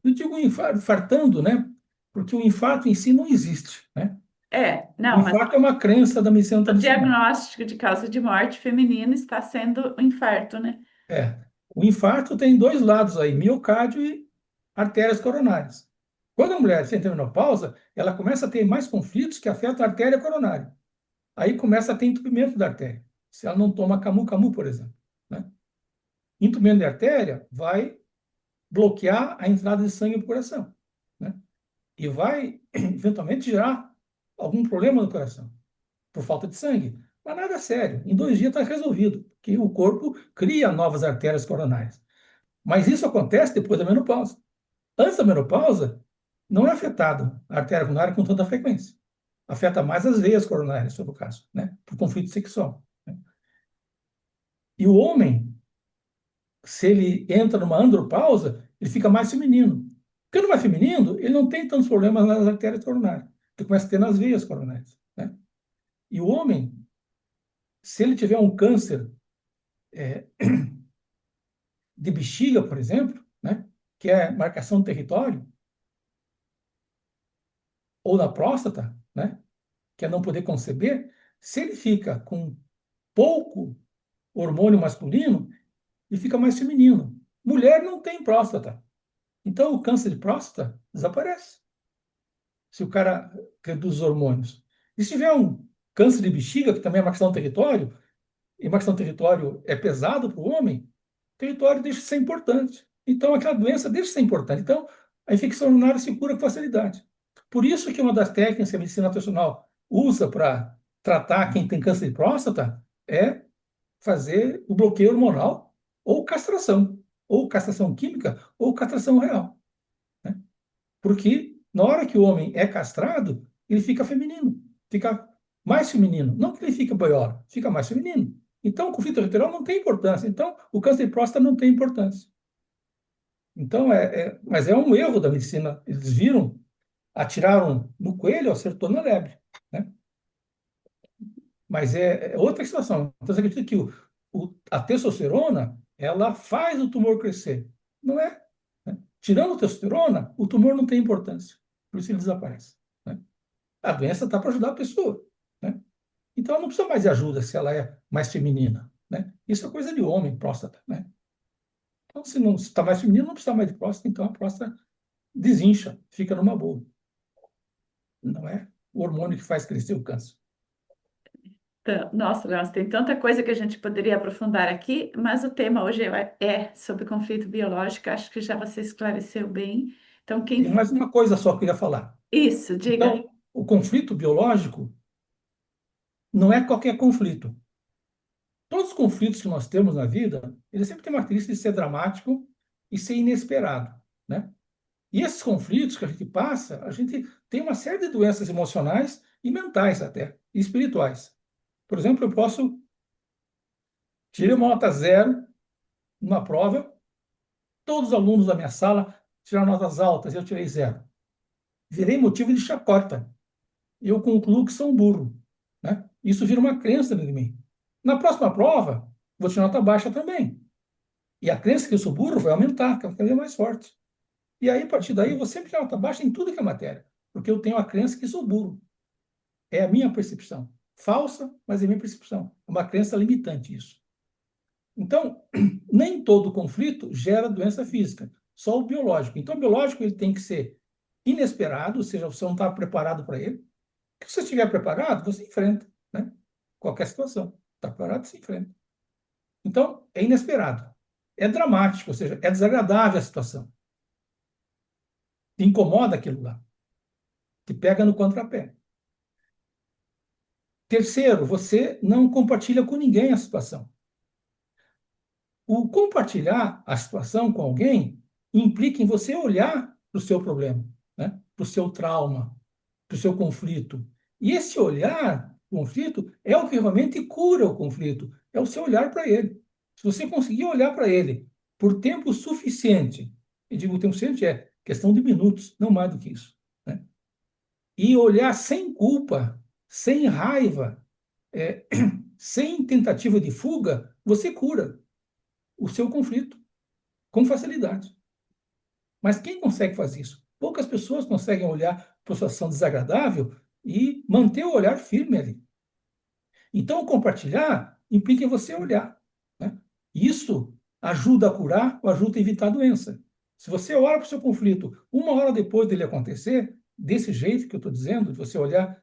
Eu digo infartando, né, porque o infarto em si não existe, né? É, O não, mas infarto é uma crença da medicina o tradicional. diagnóstico de causa de morte feminina está sendo o infarto, né? É. O infarto tem dois lados aí, miocárdio e artérias coronárias. Quando a mulher entra em menopausa, ela começa a ter mais conflitos que afetam a artéria coronária. Aí começa a ter entupimento da artéria. Se ela não toma camu-camu, por exemplo, né? Entupimento da artéria vai bloquear a entrada de sangue no coração, né? E vai, eventualmente, gerar algum problema no coração, por falta de sangue. Mas nada sério. Em 2 dias está resolvido, porque o corpo cria novas artérias coronárias. Mas isso acontece depois da menopausa. Antes da menopausa, não é afetado a artéria coronária com tanta frequência. Afeta mais as veias coronárias, se for o caso, né? Por conflito sexual, né? E o homem, se ele entra numa andropausa, ele fica mais feminino. Ficando mais feminino, ele não tem tantos problemas nas artérias coronárias. Ele começa a ter nas veias coronárias, né? E o homem, se ele tiver um câncer é, de bexiga, por exemplo, né? Que é marcação do território, ou da próstata, né? Que é não poder conceber, se ele fica com pouco hormônio masculino, ele fica mais feminino. Mulher não tem próstata. Então, o câncer de próstata desaparece se o cara reduz os hormônios. E se tiver um câncer de bexiga, que também é marcação do território, e marcação do território é pesado para o homem, o território deixa de ser importante. Então, aquela doença deixa de ser importante. Então, a infecção urinária se cura com facilidade. Por isso que uma das técnicas que a medicina tradicional usa para tratar quem tem câncer de próstata é fazer o bloqueio hormonal ou castração química, ou castração real, né? Porque na hora que o homem é castrado, ele fica feminino, fica mais feminino. Não que ele fique boiola, fica mais feminino. Então, o conflito territorial não tem importância. Então, o câncer de próstata não tem importância. Então, mas é um erro da medicina. Eles viram, atiraram no coelho, acertou na lebre, né? Mas é outra situação. Então, você acredita que a testosterona, ela faz o tumor crescer. Não é, né? Tirando a testosterona, o tumor não tem importância. Por isso ele desaparece, né? A doença está para ajudar a pessoa, né? Então, ela não precisa mais de ajuda se ela é mais feminina, né? Isso é coisa de homem, próstata, né? Então, se não está mais feminino, não precisa mais de próstata, então a próstata desincha, fica numa boa. Não é o hormônio que faz crescer o câncer. Nossa, Leôncio, tem tanta coisa que a gente poderia aprofundar aqui, mas o tema hoje é sobre conflito biológico, acho que já você esclareceu bem. Então, Tem mais uma coisa só que eu queria falar. Isso, diga. Então, o conflito biológico não é qualquer conflito. Todos os conflitos que nós temos na vida, eles sempre têm uma característica de ser dramático e ser inesperado, né? E esses conflitos que a gente passa, a gente tem uma série de doenças emocionais e mentais até, e espirituais. Por exemplo, eu posso tirar uma nota zero numa prova, todos os alunos da minha sala tiraram notas altas, eu tirei zero. Virei motivo de chacota. Eu concluo que são burro, né? Isso vira uma crença dentro de mim. Na próxima prova, vou tirar nota baixa também. E a crença que eu sou burro vai aumentar, que ela vai ficar mais forte. E aí, a partir daí, eu vou sempre tirar nota baixa em tudo que é matéria, porque eu tenho a crença que sou burro. É a minha percepção. Falsa, mas é a minha percepção. É uma crença limitante isso. Então, nem todo conflito gera doença física, só o biológico. Então, o biológico ele tem que ser inesperado, ou seja, você não está preparado para ele. Se você estiver preparado, você enfrenta, né? Qualquer situação. Está preparado, você enfrenta. Então, é inesperado. É dramático, ou seja, é desagradável a situação. Te incomoda aquilo lá. Te pega no contrapé. Terceiro, você não compartilha com ninguém a situação. O compartilhar a situação com alguém implica em você olhar para o seu problema, né? Para o seu trauma, para o seu conflito. E esse olhar, conflito, é o que realmente cura o conflito, é o seu olhar para ele. Se você conseguir olhar para ele por tempo suficiente, e digo tempo suficiente é questão de minutos, não mais do que isso, né? E olhar sem culpa, sem raiva, é, sem tentativa de fuga, você cura o seu conflito com facilidade. Mas quem consegue fazer isso? Poucas pessoas conseguem olhar para a situação desagradável e manter o olhar firme ali. Então, o compartilhar implica em você olhar, né? Isso ajuda a curar ou ajuda a evitar a doença. Se você olha para o seu conflito uma hora depois dele acontecer, desse jeito que eu estou dizendo, de você olhar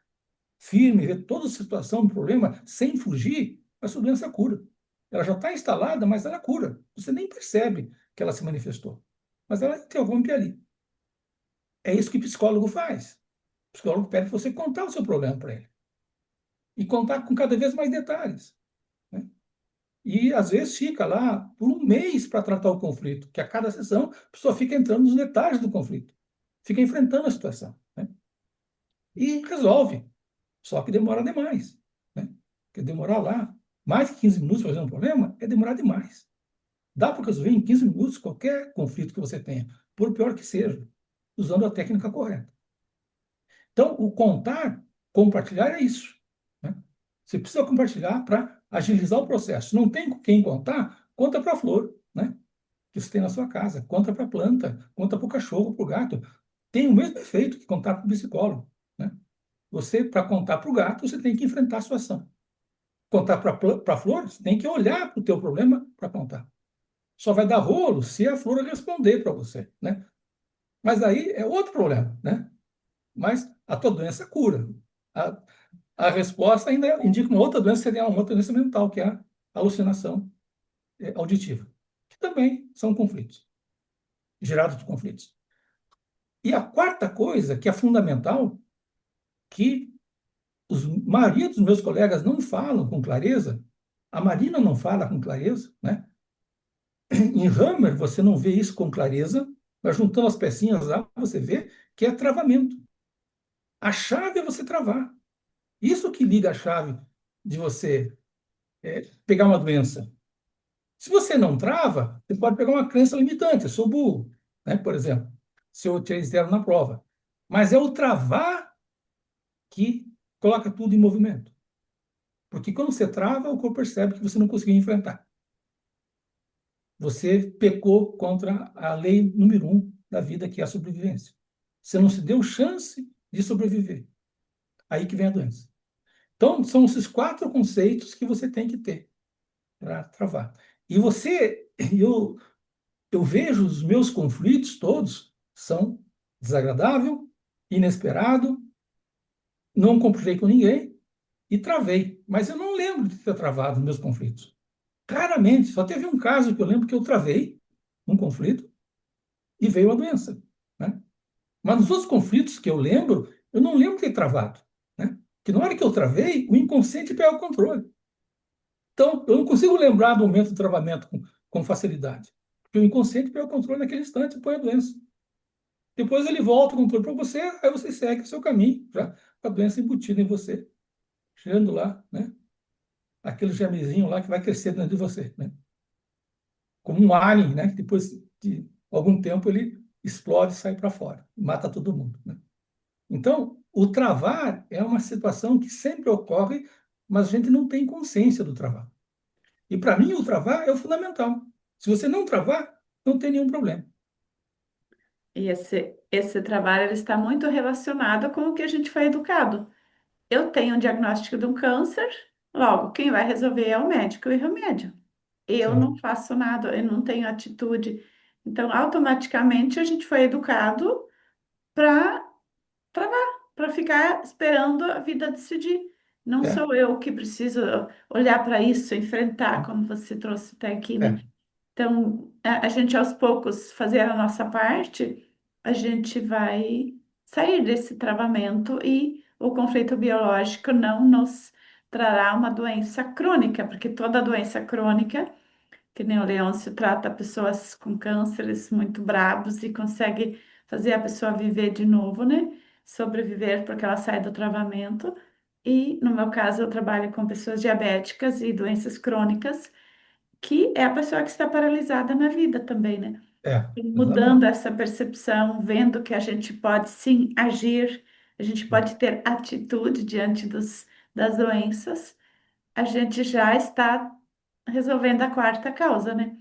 firme, ver toda a situação do problema sem fugir, a sua doença cura. Ela já está instalada, mas ela cura. Você nem percebe que ela se manifestou. Mas ela interrompe ali. É isso que o psicólogo faz. O psicólogo pede para você contar o seu problema para ele. E contar com cada vez mais detalhes, né? E, às vezes, fica lá por um mês para tratar o conflito, que a cada sessão a pessoa fica entrando nos detalhes do conflito, fica enfrentando a situação, né? E resolve. Só que demora demais, né? Porque demorar lá mais de 15 minutos para resolver um problema é demorar demais. Dá para resolver em 15 minutos qualquer conflito que você tenha, por pior que seja, usando a técnica correta. Então, o contar, compartilhar é isso, né? Você precisa compartilhar para agilizar o processo. Não tem com quem contar, conta para a flor, né? Que você tem na sua casa, conta para a planta, conta para o cachorro, para o gato. Tem o mesmo efeito que contar para o psicólogo, né? Você, para contar para o gato, você tem que enfrentar a situação. Contar para a flor, você tem que olhar para o teu problema para contar. Só vai dar rolo se a flor responder para você, né? Mas aí é outro problema, né? Mas a tua doença cura. A, a resposta ainda indica uma outra doença, seria uma outra doença mental, que é a alucinação auditiva, que também são conflitos, gerados de conflitos. E a quarta coisa, que é fundamental, que a maioria dos meus colegas não falam com clareza, a Marina não fala com clareza, né? Em Hammer, você não vê isso com clareza, mas juntando as pecinhas lá, você vê que é travamento. A chave é você travar. Isso que liga a chave de você pegar uma doença. Se você não trava, você pode pegar uma crença limitante. Eu sou burro, né? Por exemplo, se eu tirei zero na prova. Mas é o travar que coloca tudo em movimento. Porque quando você trava, o corpo percebe que você não conseguiu enfrentar. Você pecou contra a lei número um da vida, que é a sobrevivência. Você não se deu chance de sobreviver. Aí que vem a doença. Então, são esses quatro conceitos que você tem que ter para travar. E eu vejo os meus conflitos todos são desagradável, inesperado, não compartilhei com ninguém e travei. Mas eu não lembro de ter travado meus conflitos. Claramente, só teve um caso que eu lembro que eu travei um conflito e veio a doença, né? Mas nos outros conflitos que eu lembro, eu não lembro de ter travado, né? Que na hora que eu travei, o inconsciente pega o controle. Então, eu não consigo lembrar do momento do travamento com facilidade. Porque o inconsciente pega o controle naquele instante e põe a doença. Depois ele volta o controle para você, aí você segue o seu caminho, já com a doença embutida em você, chegando lá, né? Aquele germezinho lá que vai crescer dentro de você, né? Como um alien, né? Que depois de algum tempo ele explode e sai para fora, mata todo mundo, né? Então, o travar é uma situação que sempre ocorre, mas a gente não tem consciência do travar. E para mim, o travar é o fundamental. Se você não travar, não tem nenhum problema. E esse trabalho ele está muito relacionado com o que a gente foi educado. Eu tenho um diagnóstico de um câncer, logo, quem vai resolver é o médico e o remédio. Eu não Sim. faço nada, eu não tenho atitude. Então, automaticamente, a gente foi educado para travar, para ficar esperando a vida decidir. Não É, sou eu que preciso olhar para isso, enfrentar, como você trouxe até aqui, né? é. Então, a gente aos poucos fazer a nossa parte, a gente vai sair desse travamento e o conflito biológico não nos trará uma doença crônica, porque toda doença crônica que nem o Leôncio trata pessoas com cânceres muito brabos e consegue fazer a pessoa viver de novo, né? Sobreviver porque ela sai do travamento. E no meu caso, eu trabalho com pessoas diabéticas e doenças crônicas, que é a pessoa que está paralisada na vida também, né? Mudando exatamente. essa percepção, vendo que a gente pode sim agir, a gente pode ter atitude diante das doenças, a gente já está resolvendo a quarta causa, né?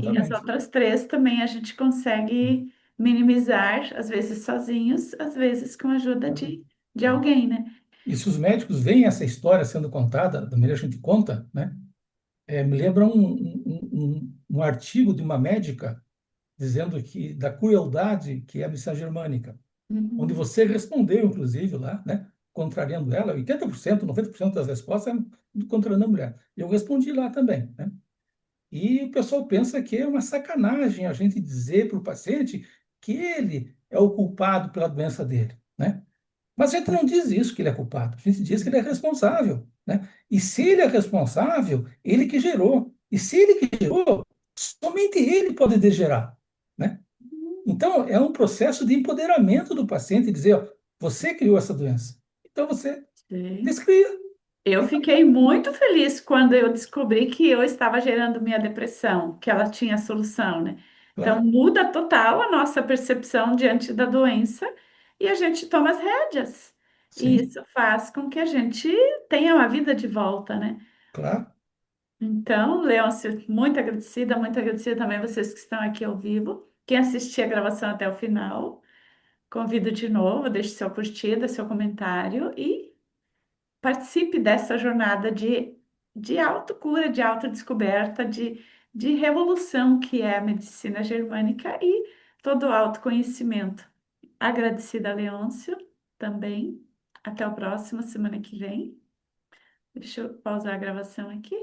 E as Exatamente. outras três também a gente consegue minimizar, às vezes sozinhos, às vezes com a ajuda de alguém, né? E se os médicos veem essa história sendo contada, da maneira que a gente conta, né, me lembra um artigo de uma médica dizendo que da crueldade que é a missão germânica, onde Uhum, você respondeu, inclusive, lá, né, contrariando ela, 80%, 90% das respostas eram contrariando a mulher. Eu respondi lá também, né? E o pessoal pensa que é uma sacanagem a gente dizer para o paciente que ele é o culpado pela doença dele, né? Mas a gente não diz isso que ele é culpado, a gente diz que ele é responsável, né? E se ele é responsável, ele que gerou. E se ele que gerou, somente ele pode degerar, né? Então, é um processo de empoderamento do paciente, dizer, ó, você criou essa doença, então você sim. descria. Eu E tá fiquei muito feliz quando eu descobri que eu estava gerando minha depressão, que ela tinha solução, né? Então, claro, muda total a nossa percepção diante da doença e a gente toma as rédeas. E sim, isso faz com que a gente tenha uma vida de volta, né? claro, Então, Leôncio, muito agradecida também a vocês que estão aqui ao vivo. Quem assistiu a gravação até o final, convido de novo, deixe seu curtida, seu comentário e participe dessa jornada de autocura, de autodescoberta, de revolução que é a medicina germânica e todo o autoconhecimento. Agradecida, Leôncio, também. Até o próximo, semana que vem. Deixa eu pausar a gravação aqui.